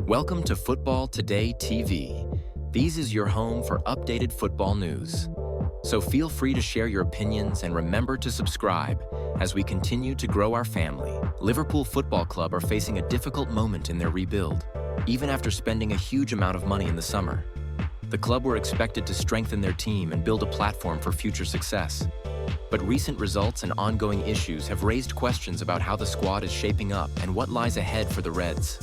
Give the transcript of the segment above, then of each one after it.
Welcome to Football Today TV. These is your home for updated football news. So feel free to share your opinions and remember to subscribe as we continue to grow our family. Liverpool Football Club are facing a difficult moment in their rebuild, even after spending a huge amount of money in the summer. The club were expected to strengthen their team and build a platform for future success. But recent results and ongoing issues have raised questions about how the squad is shaping up and what lies ahead for the Reds.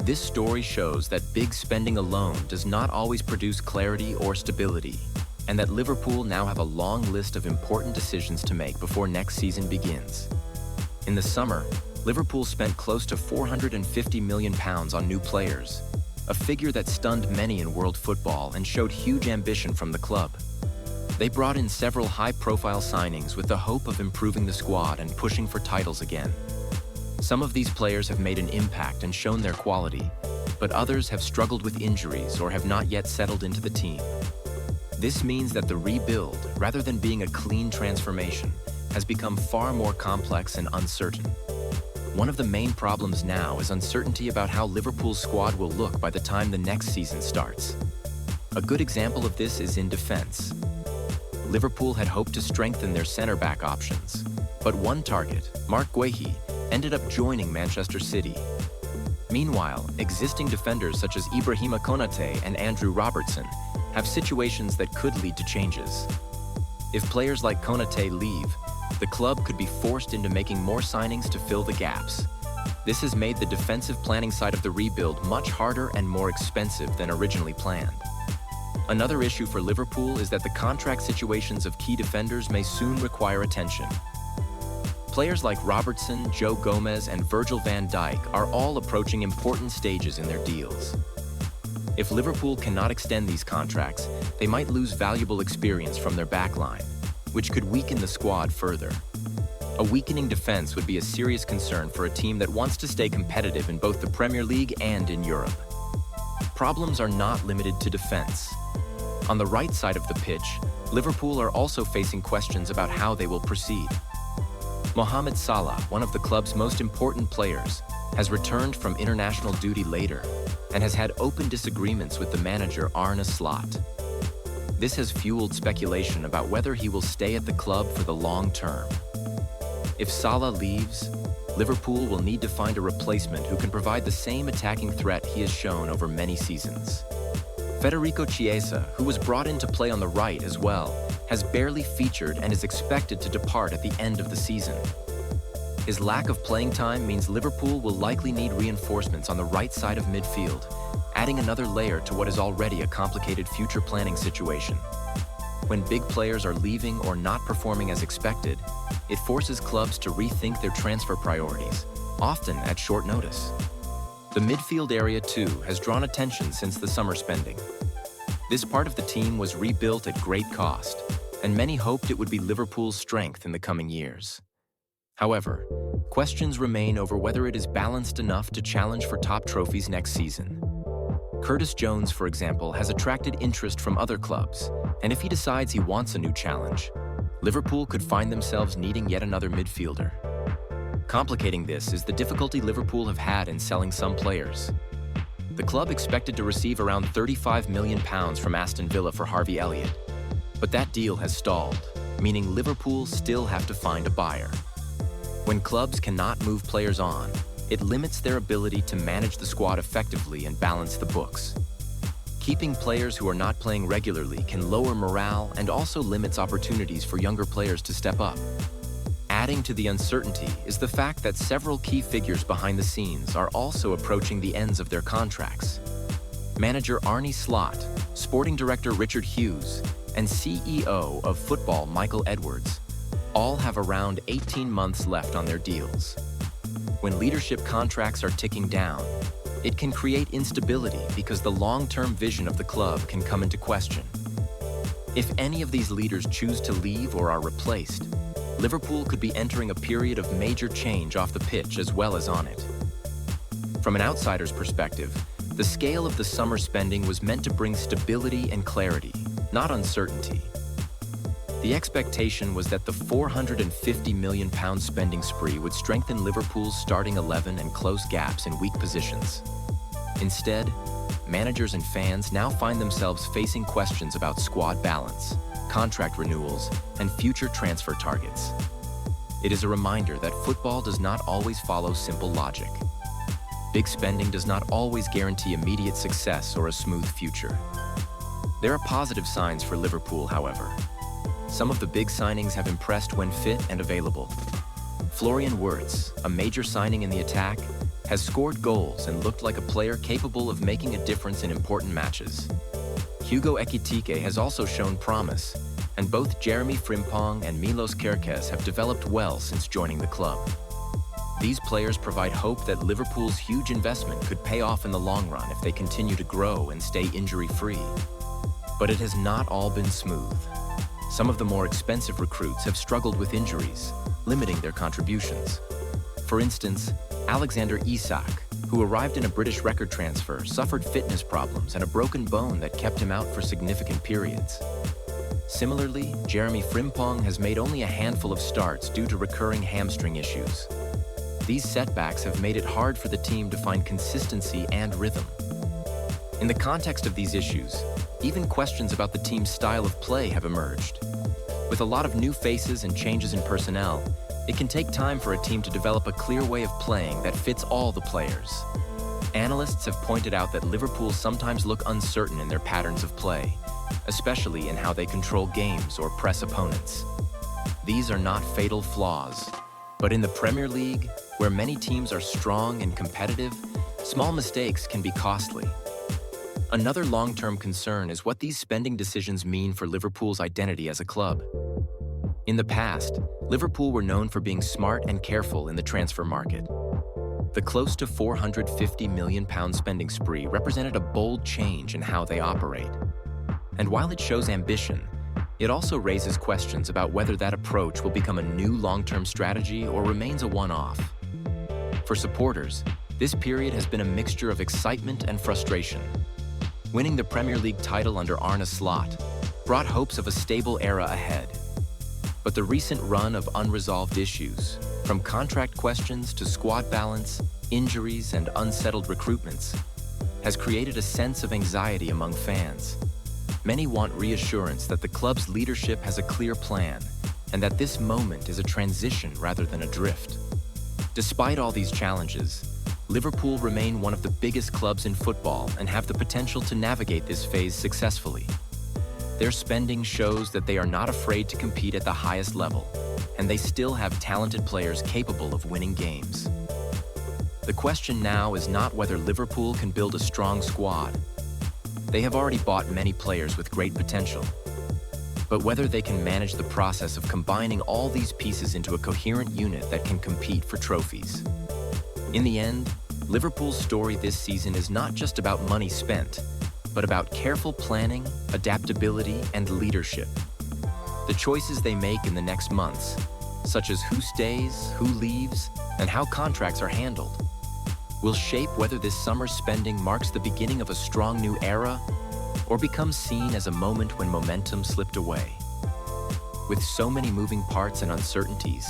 This story shows that big spending alone does not always produce clarity or stability, and that Liverpool now have a long list of important decisions to make before next season begins. In the summer, Liverpool spent close to £450 million on new players, a figure that stunned many in world football and showed huge ambition from the club. They brought in several high-profile signings with the hope of improving the squad and pushing for titles again. Some of these players have made an impact and shown their quality, but others have struggled with injuries or have not yet settled into the team. This means that the rebuild, rather than being a clean transformation, has become far more complex and uncertain. One of the main problems now is uncertainty about how Liverpool's squad will look by the time the next season starts. A good example of this is in defense. Liverpool had hoped to strengthen their centre-back options, but one target, Marc Guehi, ended up joining Manchester City. Meanwhile, existing defenders such as Ibrahima Konate and Andrew Robertson have situations that could lead to changes. If players like Konate leave, the club could be forced into making more signings to fill the gaps. This has made the defensive planning side of the rebuild much harder and more expensive than originally planned. Another issue for Liverpool is that the contract situations of key defenders may soon require attention. Players like Robertson, Joe Gomez, and Virgil van Dijk are all approaching important stages in their deals. If Liverpool cannot extend these contracts, they might lose valuable experience from their backline, which could weaken the squad further. A weakening defense would be a serious concern for a team that wants to stay competitive in both the Premier League and in Europe. Problems are not limited to defense. On the right side of the pitch, Liverpool are also facing questions about how they will proceed. Mohamed Salah, one of the club's most important players, has returned from international duty later and has had open disagreements with the manager Arne Slot. This has fueled speculation about whether he will stay at the club for the long term. If Salah leaves, Liverpool will need to find a replacement who can provide the same attacking threat he has shown over many seasons. Federico Chiesa, who was brought in to play on the right as well, has barely featured and is expected to depart at the end of the season. His lack of playing time means Liverpool will likely need reinforcements on the right side of midfield, adding another layer to what is already a complicated future planning situation. When big players are leaving or not performing as expected, it forces clubs to rethink their transfer priorities, often at short notice. The midfield area, too, has drawn attention since the summer spending. This part of the team was rebuilt at great cost, and many hoped it would be Liverpool's strength in the coming years. However, questions remain over whether it is balanced enough to challenge for top trophies next season. Curtis Jones, for example, has attracted interest from other clubs, and if he decides he wants a new challenge, Liverpool could find themselves needing yet another midfielder. Complicating this is the difficulty Liverpool have had in selling some players. The club expected to receive around £35 million from Aston Villa for Harvey Elliott, but that deal has stalled, meaning Liverpool still have to find a buyer. When clubs cannot move players on, it limits their ability to manage the squad effectively and balance the books. Keeping players who are not playing regularly can lower morale and also limits opportunities for younger players to step up. Adding to the uncertainty is the fact that several key figures behind the scenes are also approaching the ends of their contracts. Manager Arne Slot, sporting director Richard Hughes, and CEO of football Michael Edwards all have around 18 months left on their deals. When leadership contracts are ticking down, it can create instability because the long-term vision of the club can come into question. If any of these leaders choose to leave or are replaced, Liverpool could be entering a period of major change off the pitch as well as on it. From an outsider's perspective, the scale of the summer spending was meant to bring stability and clarity, not uncertainty. The expectation was that the £450 million spending spree would strengthen Liverpool's starting 11 and close gaps in weak positions. Instead, managers and fans now find themselves facing questions about squad balance, contract renewals, and future transfer targets. It is a reminder that football does not always follow simple logic. Big spending does not always guarantee immediate success or a smooth future. There are positive signs for Liverpool, however. Some of the big signings have impressed when fit and available. Florian Wirtz, a major signing in the attack, has scored goals and looked like a player capable of making a difference in important matches. Hugo Ekitike has also shown promise, and both Jeremie Frimpong and Milos Kerkez have developed well since joining the club. These players provide hope that Liverpool's huge investment could pay off in the long run if they continue to grow and stay injury-free. But it has not all been smooth. Some of the more expensive recruits have struggled with injuries, limiting their contributions. For instance, Alexander Isak, who arrived in a British record transfer, suffered fitness problems and a broken bone that kept him out for significant periods. Similarly, Jeremie Frimpong has made only a handful of starts due to recurring hamstring issues. These setbacks have made it hard for the team to find consistency and rhythm. In the context of these issues, even questions about the team's style of play have emerged. With a lot of new faces and changes in personnel, it can take time for a team to develop a clear way of playing that fits all the players. Analysts have pointed out that Liverpool sometimes look uncertain in their patterns of play, especially in how they control games or press opponents. These are not fatal flaws, but in the Premier League, where many teams are strong and competitive, small mistakes can be costly. Another long-term concern is what these spending decisions mean for Liverpool's identity as a club. In the past, Liverpool were known for being smart and careful in the transfer market. The close to £450 million spending spree represented a bold change in how they operate. And while it shows ambition, it also raises questions about whether that approach will become a new long-term strategy or remains a one-off. For supporters, this period has been a mixture of excitement and frustration. Winning the Premier League title under Arne Slot brought hopes of a stable era ahead. But the recent run of unresolved issues, from contract questions to squad balance, injuries, and unsettled recruitments, has created a sense of anxiety among fans. Many want reassurance that the club's leadership has a clear plan and that this moment is a transition rather than a drift. Despite all these challenges, Liverpool remain one of the biggest clubs in football and have the potential to navigate this phase successfully. Their spending shows that they are not afraid to compete at the highest level, and they still have talented players capable of winning games. The question now is not whether Liverpool can build a strong squad. They have already bought many players with great potential, but whether they can manage the process of combining all these pieces into a coherent unit that can compete for trophies. In the end, Liverpool's story this season is not just about money spent, but about careful planning, adaptability, and leadership. The choices they make in the next months, such as who stays, who leaves, and how contracts are handled, will shape whether this summer's spending marks the beginning of a strong new era or becomes seen as a moment when momentum slipped away. With so many moving parts and uncertainties,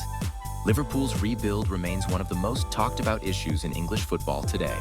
Liverpool's rebuild remains one of the most talked about issues in English football today.